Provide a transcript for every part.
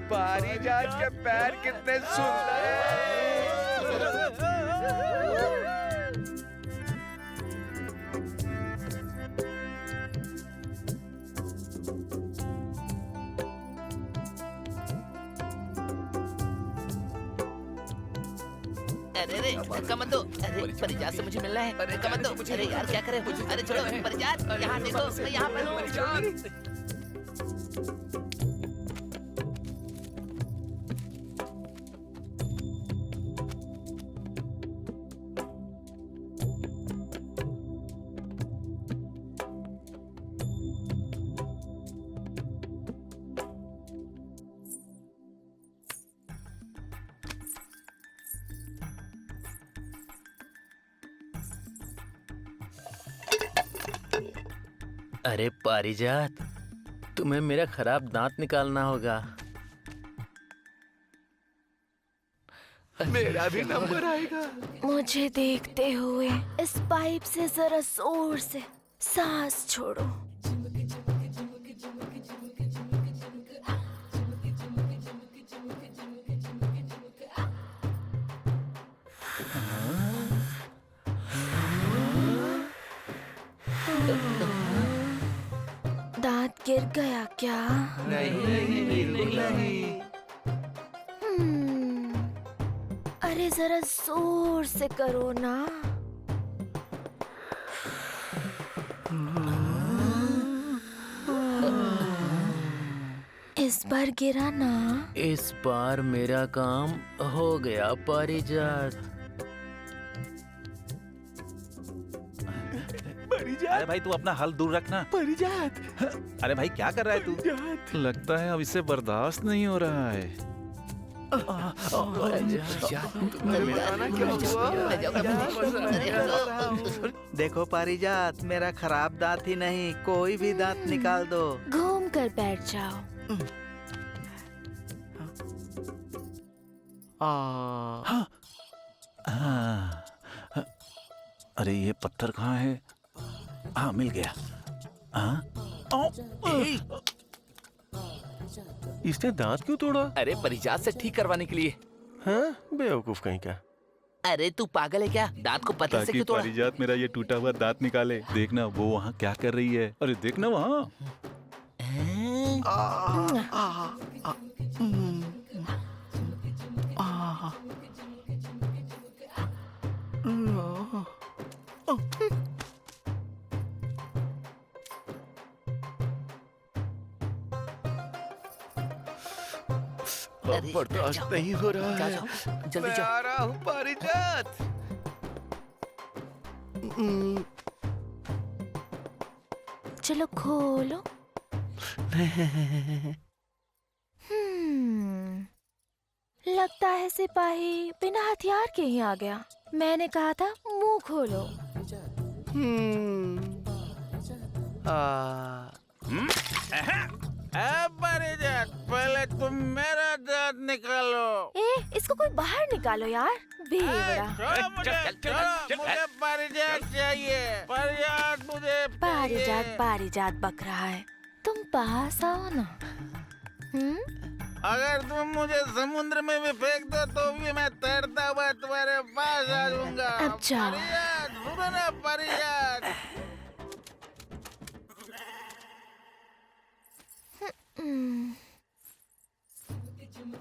पारिजात के पैर कितने सुंदर हैं। अरे धक्का मत दो। अरे परिजात से मुझे मिलना है। धक्का मत दो। अरे यार क्या करें? अरे छोड़ो परिजात, यहाँ देखो, मैं यहाँ पर हूँ। अरे पारिजात, तुम्हें मेरा खराब दांत निकालना होगा। मेरा भी नंबर आएगा। मुझे देखते हुए इस पाइप से जरा जोर से सांस छोड़ो। दांत गिर गया क्या? नहीं, बिल्कुल नहीं। अरे जरा जोर से करो ना। इस बार गिरा ना। इस बार मेरा काम हो गया पारिजात। अरे भाई तू अपना हाल दूर रखना। पारिजात, अरे भाई क्या कर रहा है तू? लगता है अब इसे बर्दाश्त नहीं हो रहा है। देखो पारिजात, मेरा खराब दांत ही नहीं, कोई भी दांत निकाल दो। घूम कर बैठ जाओ। हाँ। अरे ये पत्थर कहाँ है? हाँ मिल गया। हाँ? इसने दांत क्यों तोड़ा? अरे परिजात से ठीक करवाने के लिए। हाँ, बेवकूफ कहीं का। अरे तू पागल है क्या? दांत को पत्थर से ताकि क्यों तोड़ा? पारिजात मेरा ये टूटा हुआ दांत निकाले। देखना वो वहाँ क्या कर रही है। अरे देखना वहाँ। अब बर्दाश्त नहीं हो रहा है। जल्दी मैं जाओ। आ रहा हूँ पारिजात। चलो खोलो। लगता है सिपाही बिना हथियार के ही आ गया। मैंने कहा था मुंह खोलो। पारिजात, पहले तुम मेरा दांत निकालो। इसको कोई बाहर निकालो यार, बेवड़ा। मुझे पारिजात चाहिए। पारिजात मुझे पारिजात पारिजात बक रहा है। तुम पास आओ ना। अगर तुम मुझे समुद्र में भी फेंक दो तो भी मैं तैरता हुआ तुम्हारे पास आ जाऊंगा। अब जाओ। पारिजात, सुनो ना पारिजात।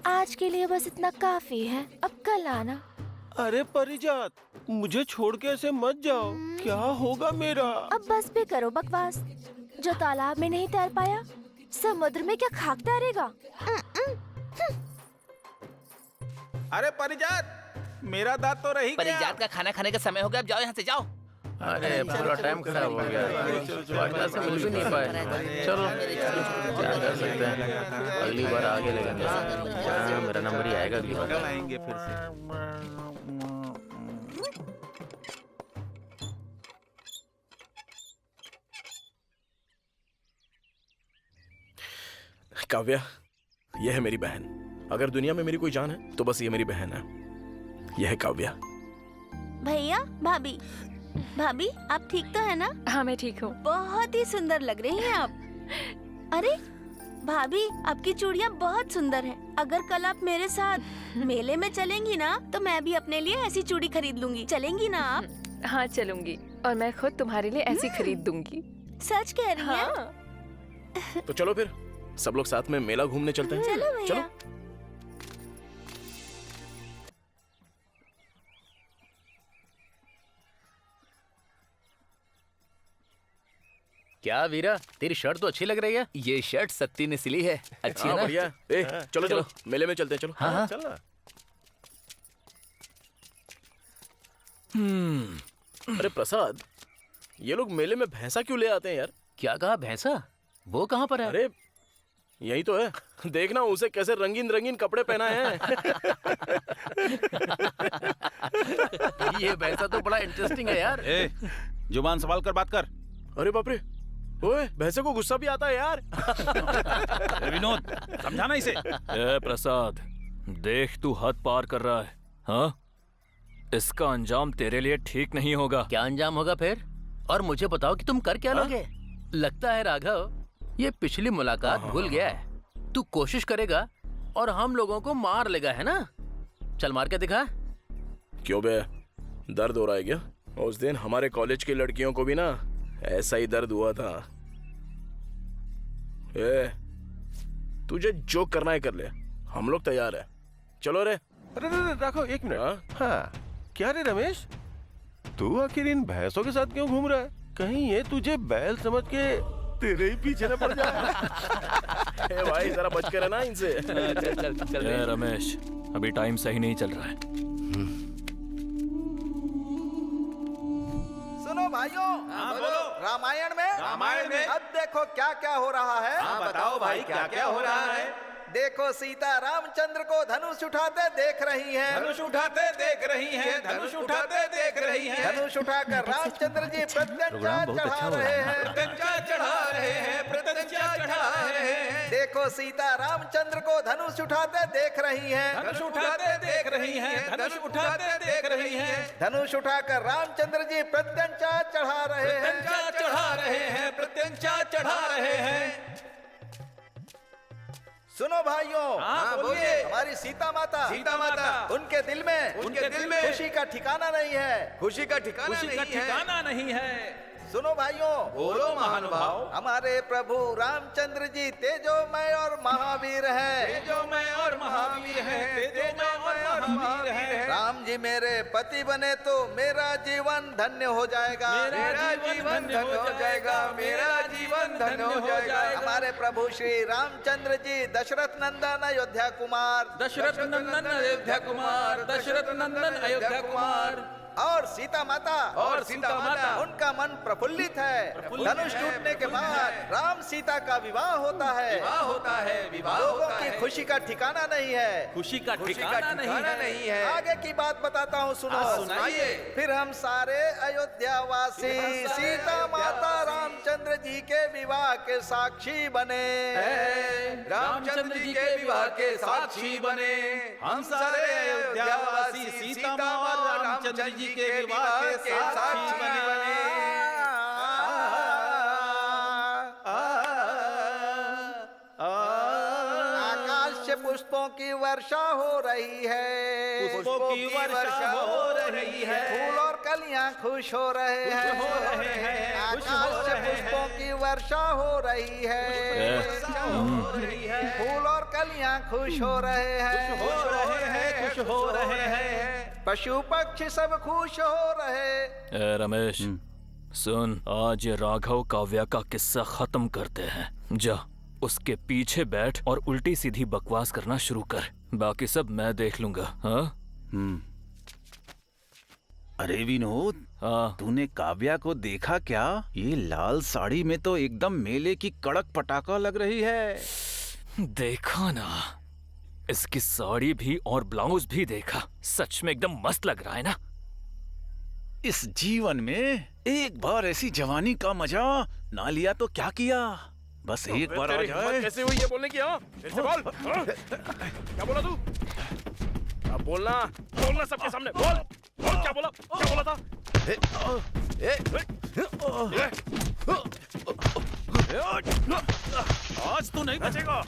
आज के लिए बस इतना काफी है, अब कल आना। अरे पारिजात, मुझे छोड़ के ऐसे मत जाओ। क्या होगा मेरा? अब बस भी करो बकवास। जो तालाब में नहीं तैर पाया, समुद्र में क्या खाक तैरेगा? अरे पारिजात, मेरा दांत तो रही गया। परिजात का खाना खाने का समय हो गया, अब जाओ यहाँ से, जाओ। अरे पूरा टाइम खराब हो गया। पारिजात से मिल भी नहीं पाए। चलो क्या कर सकते हैं, अगली बार आगे लगेंगे। हाँ, मेरा नंबर ही आएगा अगली बार। कल आएंगे फिर से। काव्या, यह है मेरी बहन। अगर दुनिया में मेरी कोई जान है तो बस ये मेरी बहन है। यह है काव्या। भैया, भाभी, भाभी आप ठीक तो है ना? हाँ मैं ठीक हूँ। बहुत ही सुंदर लग रही हैं आप। अरे भाभी, आपकी चूड़ियाँ बहुत सुंदर हैं। अगर कल आप मेरे साथ मेले में चलेंगी ना, तो मैं भी अपने लिए ऐसी चूड़ी खरीद लूंगी। चलेंगी ना आप? हाँ चलूंगी, और मैं खुद तुम्हारे लिए ऐसी खरीद दूंगी। सच कह रही हैं? हाँ। तो चलो फिर सब लोग साथ में मेला घूमने चलते हैं। चलो भैया। क्या वीरा, तेरी शर्ट तो अच्छी लग रही है। ये शर्ट सत्ती ने सिली है, अच्छी है हाँ ना? बढ़िया। ए चलो चलो मेले में चलते हैं, चलो। हाँ हाँ चल ना। अरे प्रसाद, ये लोग मेले में भैंसा क्यों ले आते हैं यार? क्या कहा? भैंसा? वो कहाँ पर है? अरे यही तो है, देखना उसे कैसे रंगीन रंगीन कपड़े पहनाए हैं। ये भैंसा तो बड़ा इंटरेस्टिंग है यार। ए, जुबान संभाल कर बात कर। अरे बाप रे, ओए भैंसे को गुस्सा भी आता है यार। ए, विनोद, समझाना इसे। ए प्रसाद, देख तू हद पार कर रहा है। हाँ, इसका अंजाम तेरे लिए ठीक नहीं होगा। क्या अंजाम होगा फिर? और मुझे बताओ कि तुम कर क्या लोगे? लगता है राघव ये पिछली मुलाकात भूल गया है। तू कोशिश करेगा और हम लोगों को मार लेगा, है ना? चल मार के दिखा। क्यों बे, दर्द हो रहा है क्या? उस दिन हमारे कॉलेज की लड़कियों को भी ना ऐसा ही दर्द हुआ था। ए, तुझे जो करना है कर ले, हम लोग तैयार है। चलो रे। अरे राघव, एक मिनट। हाँ, क्या रे रमेश, तू आखिर इन भैंसों के साथ क्यों घूम रहा है? कहीं ये तुझे बैल समझ के तेरे ही पीछे न पड़ जाए। ए भाई, जरा बच के रहना इनसे। चल ए रमेश, अभी टाइम सही नहीं चल रहा है। सुनो भाइयों, रामायण में अब देखो क्या क्या हो रहा है। बताओ भाई, क्या क्या हो रहा है? देखो सीता रामचंद्र को धनुष उठाते देख रही हैं। धनुष उठाते देख रही हैं, धनुष उठाते देख रही हैं। धनुष उठाकर रामचंद्र जी प्रत्यंचा चढ़ा रहे हैं। प्रत्यंचा चढ़ा रहे हैं, प्रत्यंचा चढ़ा रहे हैं। देखो सीता रामचंद्र को धनुष उठाते देख रही हैं। धनुष उठाते देख रही हैं, धनुष उठाते देख रही हैं। धनुष उठाकर रामचंद्र जी प्रत्यंचा चढ़ा रहे हैं। प्रत्यंचा चढ़ा रहे हैं, प्रत्यंचा चढ़ा रहे हैं। सुनो भाइयों, बोलिए। हमारी सीता माता उनके दिल में खुशी का ठिकाना नहीं है। खुशी का ठिकाना नहीं है। सुनो भाइयों, बोलो महानुभाव। हमारे प्रभु रामचंद्र जी तेजोमय और महावीर हैं। तेजोमय और महावीर हैं, तेजोमय और महावीर हैं। राम जी मेरे पति बने तो मेरा जीवन धन्य हो जाएगा। मेरा जीवन धन्य हो जाएगा, मेरा जीवन धन्य हो जाएगा। हमारे प्रभु श्री रामचंद्र जी दशरथ नंदन अयोध्या कुमार, दशरथ नंदन अयोध्या कुमार, दशरथ नंदन अयोध्या कुमार। और सीता माता उनका मन प्रफुल्लित है। धनुष टूटने के बाद राम सीता का विवाह होता है। लोगों की खुशी का ठिकाना नहीं है। खुशी का ठिकाना नहीं है। आगे की बात बताता हूँ, सुनो। सुनाइए। फिर हम सारे अयोध्यावासी सीता माता रामचंद्र जी के विवाह के साक्षी बने। रामचंद्र जी के विवाह के साक्षी बने। हम सारे अयोध्यावासी सीता माता और रामचंद्र जी के विवाह के साक्षी बने। आकाश से पुष्पों की वर्षा हो रही है। पुष्पों की वर्षा हो रही है। फूल और कलियां खुश हो रहे हैं। आकाश से पुष्पों की वर्षा हो रही है। फूल और कलियां खुश हो रहे हैं। खुश हो रहे हैं। पशु पक्षी सब खुश हो रहे। ए रमेश, सुन, आज ये राघव काव्या का किस्सा खत्म करते हैं। जा उसके पीछे बैठ और उल्टी सीधी बकवास करना शुरू कर। बाकी सब मैं देख लूंगा। हाँ? अरे विनोद, हाँ। तूने काव्या को देखा क्या? ये लाल साड़ी में तो एकदम मेले की कड़क पटाखा लग रही है। देखा ना, इसकी साड़ी भी और ब्लाउज भी देखा। सच में एकदम मस्त लग रहा है ना? इस जीवन में एक बार ऐसी जवानी का मजा ना लिया तो क्या किया? बस एक बार आ जाए। कैसे हुई ये बोलने की? हाँ फिर से बोल। हाँ? क्या बोला तू? अब बोलना सबके सामने। बोल क्या बोला था? आज तो नहीं बचेगा।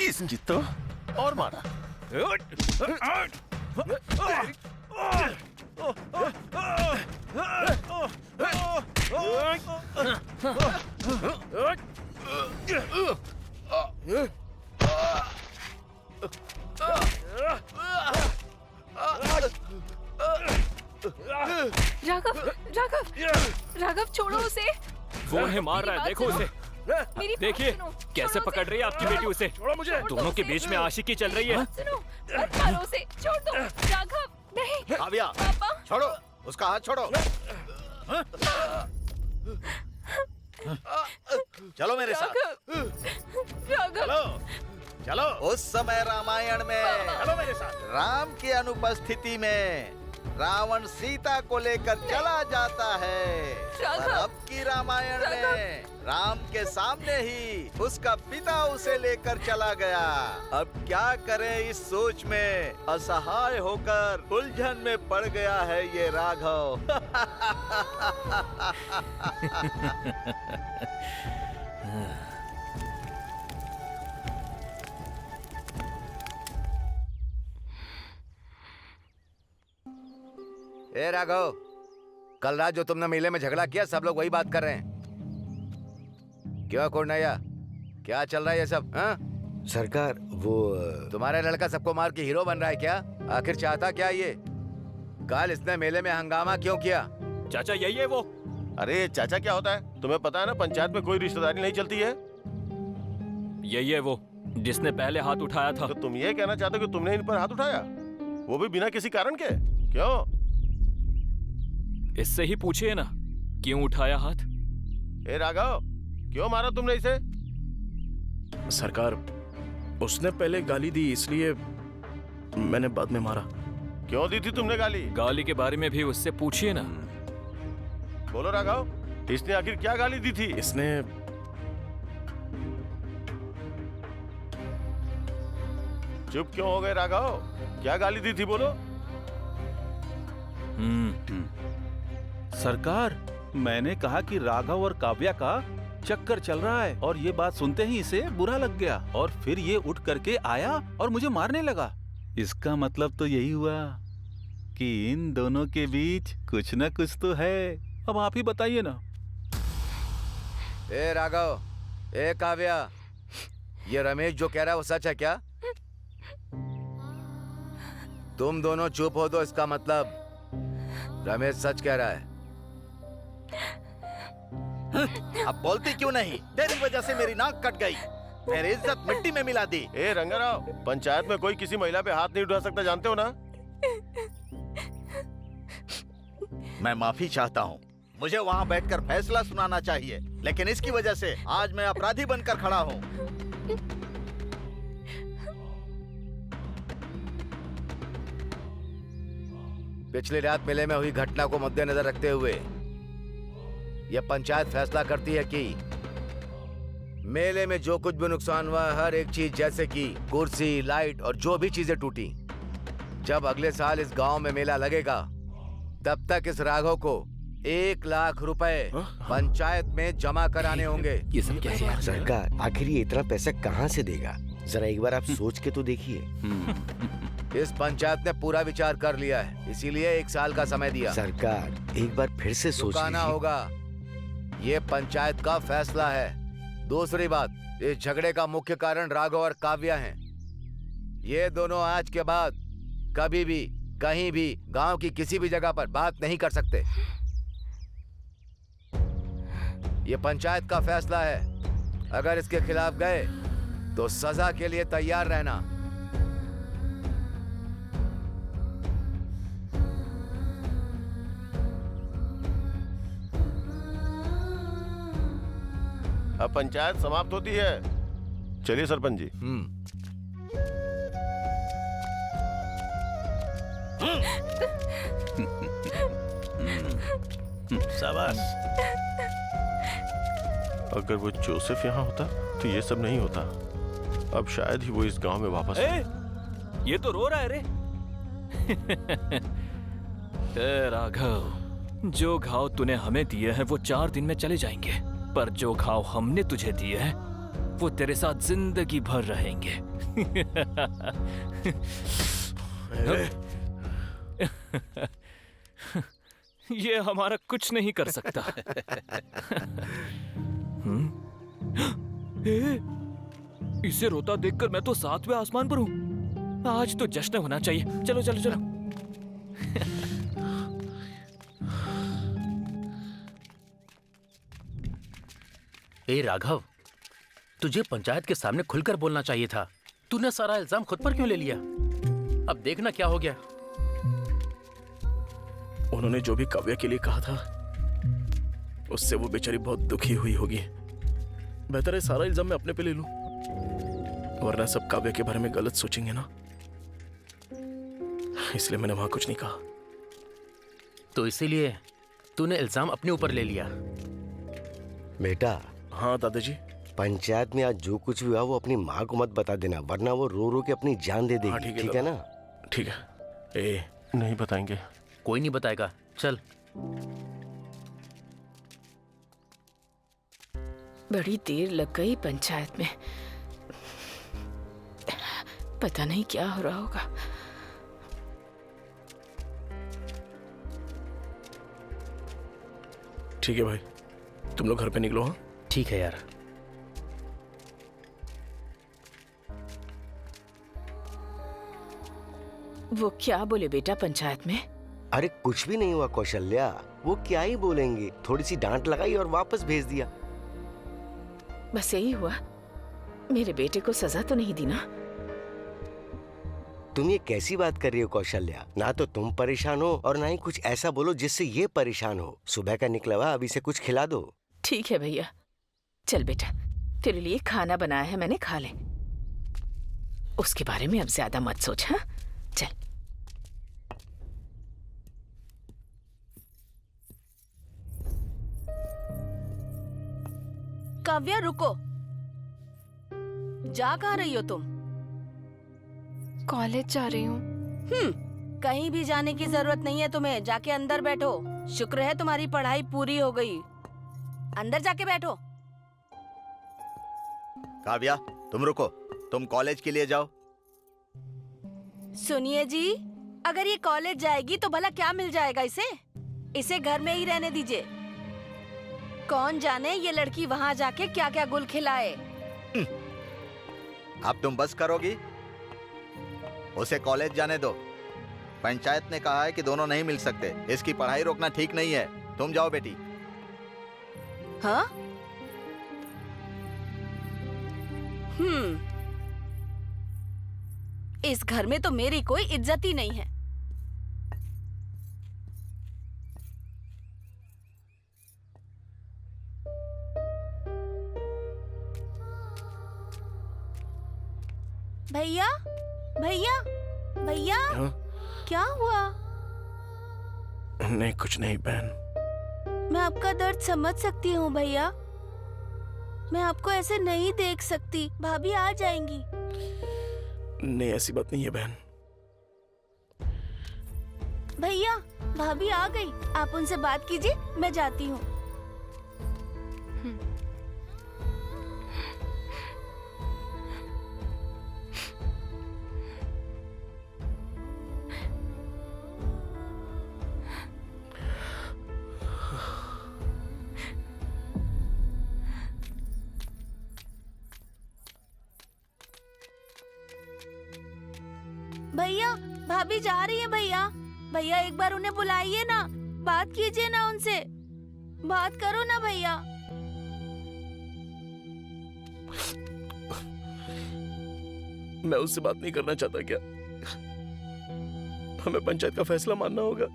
इसकी तो और मारा। राघव राघव राघव छोड़ो उसे। वो उन्हें मार रहा है, देखो उसे। मेरी देखिए बात सुनो, कैसे छोड़ो पकड़ उसे। रही है आपकी बेटी उसे। छोड़ो मुझे। दोनों के बीच में आशिकी चल रही है। सुनो, मत मारो उसे, छोड़ दो। राघव नहीं। काव्या, पापा छोड़ो उसका हाथ, छोड़ो। चलो मेरे साथ, राघव चलो चलो। उस समय रामायण में चलो मेरे साथ। राम की अनुपस्थिति में रावण सीता को लेकर चला जाता है, पर अब की रामायण में राम के सामने ही उसका पिता उसे लेकर चला गया। अब क्या करें इस सोच में असहाय होकर उलझन में पड़ गया है ये राघव। ए राघव, कल रात जो तुमने मेले में झगड़ा किया, सब लोग वही बात कर रहे हैं। क्यों कोरनैया, क्या चल रहा है ये सब? हाँ? सरकार वो तुम्हारा लड़का सबको मार के हीरो बन रहा है क्या? आखिर चाहता क्या ये? कल इसने मेले में हंगामा क्यों किया? चाचा यही है वो। अरे चाचा क्या होता है तुम्हें पता है ना, पंचायत में कोई रिश्तेदारी नहीं चलती है। यही है वो जिसने पहले हाथ उठाया था। तो तुम ये कहना चाहते हो कि तुमने इन पर हाथ उठाया, वो भी बिना किसी कारण के? क्यों? इससे ही पूछिए ना क्यों उठाया हाथ। ए राघव, क्यों मारा तुमने इसे? सरकार, उसने पहले गाली दी इसलिए मैंने बाद में मारा। क्यों दी थी तुमने गाली? गाली के बारे में भी उससे पूछिए ना। बोलो राघव, इसने आखिर क्या गाली दी थी? इसने चुप क्यों हो गए राघव? क्या गाली दी थी बोलो? सरकार, मैंने कहा कि राघव और काव्या का चक्कर चल रहा है और ये बात सुनते ही इसे बुरा लग गया और फिर ये उठ करके आया और मुझे मारने लगा। इसका मतलब तो यही हुआ कि इन दोनों के बीच कुछ न कुछ तो है। अब आप ही बताइए ना। ए राघव, ए काव्या, ये रमेश जो कह रहा है वो सच है क्या? तुम दोनों चुप हो तो इसका मतलब रमेश सच कह रहा है। अब बोलती क्यों नहीं? तेरी वजह से मेरी नाक कट गई, मेरी इज्जत मिट्टी में मिला दी। ए रंगाराव, पंचायत में कोई किसी महिला पे हाथ नहीं उठा सकता, जानते हो ना? मैं माफी चाहता हूँ, मुझे वहाँ बैठकर फैसला सुनाना चाहिए, लेकिन इसकी वजह से आज मैं अपराधी बनकर खड़ा हूँ। पिछली रात मेले में हुई घटना को मद्देनजर रखते हुए यह पंचायत फैसला करती है कि मेले में जो कुछ भी नुकसान हुआ, हर एक चीज जैसे कि कुर्सी, लाइट और जो भी चीजें टूटी, जब अगले साल इस गांव में मेला लगेगा तब तक इस राघव को 1 लाख रुपए पंचायत में जमा कराने होंगे। ये सब क्या है? सरकार, आखिर ये इतना पैसा कहाँ से देगा? जरा एक बार आप सोच के तो देखिए। इस पंचायत ने पूरा विचार कर लिया है, इसीलिए 1 साल का समय दिया। सरकार, एक बार फिर से सोच चुकाना लीजिए। होगा, ये पंचायत का फैसला है। दूसरी बात, इस झगड़े का मुख्य कारण राघव और काव्या हैं। ये दोनों आज के बाद कभी भी कहीं भी गांव की किसी भी जगह पर बात नहीं कर सकते। ये पंचायत का फैसला है। अगर इसके खिलाफ गए तो सजा के लिए तैयार रहना। अब पंचायत समाप्त होती है। चलिए सरपंच जी। शाबाश। अगर वो जोसेफ यहाँ होता तो ये सब नहीं होता। अब शायद ही वो इस गांव में वापस ये तो रो रहा है रे। ए राघव, जो घाव तूने हमें दिए हैं वो 4 दिन में चले जाएंगे, पर जो घाव हमने तुझे दिए हैं वो तेरे साथ जिंदगी भर रहेंगे। ये हमारा कुछ नहीं कर सकता। इसे रोता देखकर मैं तो 7वें आसमान पर हूं। आज तो जश्न होना चाहिए। चलो चलो चलो। ए राघव, तुझे पंचायत के सामने खुलकर बोलना चाहिए था। तूने सारा इल्जाम खुद पर क्यों ले लिया? अब देखना क्या हो गया। उन्होंने जो भी काव्या के लिए कहा था उससे वो बेचारी बहुत दुखी हुई होगी। बेहतर है सारा इल्जाम मैं अपने पे ले लूं, वरना सब काव्या के बारे में गलत सोचेंगे ना। इसलिए मैंने वहां कुछ नहीं कहा। तो इसीलिए तूने इल्जाम अपने ऊपर ले लिया। बेटा। हाँ दादाजी। पंचायत में आज जो कुछ भी हुआ वो अपनी माँ को मत बता देना, वरना वो रो रो के अपनी जान दे देगी। हाँ, ठीक है ना? ठीक है। ए, नहीं बताएंगे। कोई नहीं बताएगा। चल। बड़ी देर लग गई पंचायत में। पता नहीं क्या हो रहा होगा। ठीक है भाई, तुम लोग घर पे निकलो। हाँ ठीक है यार। वो क्या बोले बेटा पंचायत में? अरे कुछ भी नहीं हुआ कौशल्या, वो क्या ही बोलेंगे। थोड़ी सी डांट लगाई और वापस भेज दिया। बस यही हुआ। मेरे बेटे को सजा तो नहीं दी ना? तुम ये कैसी बात कर रही हो कौशल्या? ना तो तुम परेशान हो और ना ही कुछ ऐसा बोलो जिससे ये परेशान हो। सुबह का निकला हुआ, अभी से कुछ खिला दो। ठीक है भैया। चल बेटा, तेरे लिए खाना बनाया है मैंने, खा ले। उसके बारे में अब ज्यादा मत सोच। हाँ चल। काव्या रुको। जा कहाँ रही हो तुम? कॉलेज जा रही हूँ। कहीं भी जाने की जरूरत नहीं है तुम्हें। जाके अंदर बैठो। शुक्र है तुम्हारी पढ़ाई पूरी हो गई। अंदर जाके बैठो। काव्या तुम रुको, तुम कॉलेज के लिए जाओ। सुनिए जी, अगर ये कॉलेज जाएगी तो भला क्या मिल जाएगा इसे? इसे घर में ही रहने दीजिए। कौन जाने ये लड़की वहाँ जाके क्या क्या गुल खिलाए। अब तुम बस करोगी? उसे कॉलेज जाने दो। पंचायत ने कहा है कि दोनों नहीं मिल सकते। इसकी पढ़ाई रोकना ठीक नहीं है। तुम जाओ बेटी। हाँ? इस घर में तो मेरी कोई इज्जत ही नहीं है। भैया, भैया, भैया। हाँ? क्या हुआ? नहीं कुछ नहीं बहन। मैं आपका दर्द समझ सकती हूँ भैया। मैं आपको ऐसे नहीं देख सकती। भाभी आ जाएंगी। नहीं ऐसी बात नहीं है बहन। भैया, भाभी आ गई। आप उनसे बात कीजिए, मैं जाती हूँ। भैया, भाभी जा रही है भैया। भैया एक बार उन्हें बुलाइए ना, बात कीजिए ना उनसे, बात करो ना भैया। मैं उससे बात नहीं करना चाहता क्या? हमें पंचायत का फैसला मानना होगा,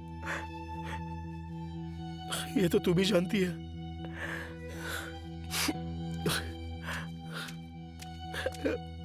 ये तो तू भी जानती है।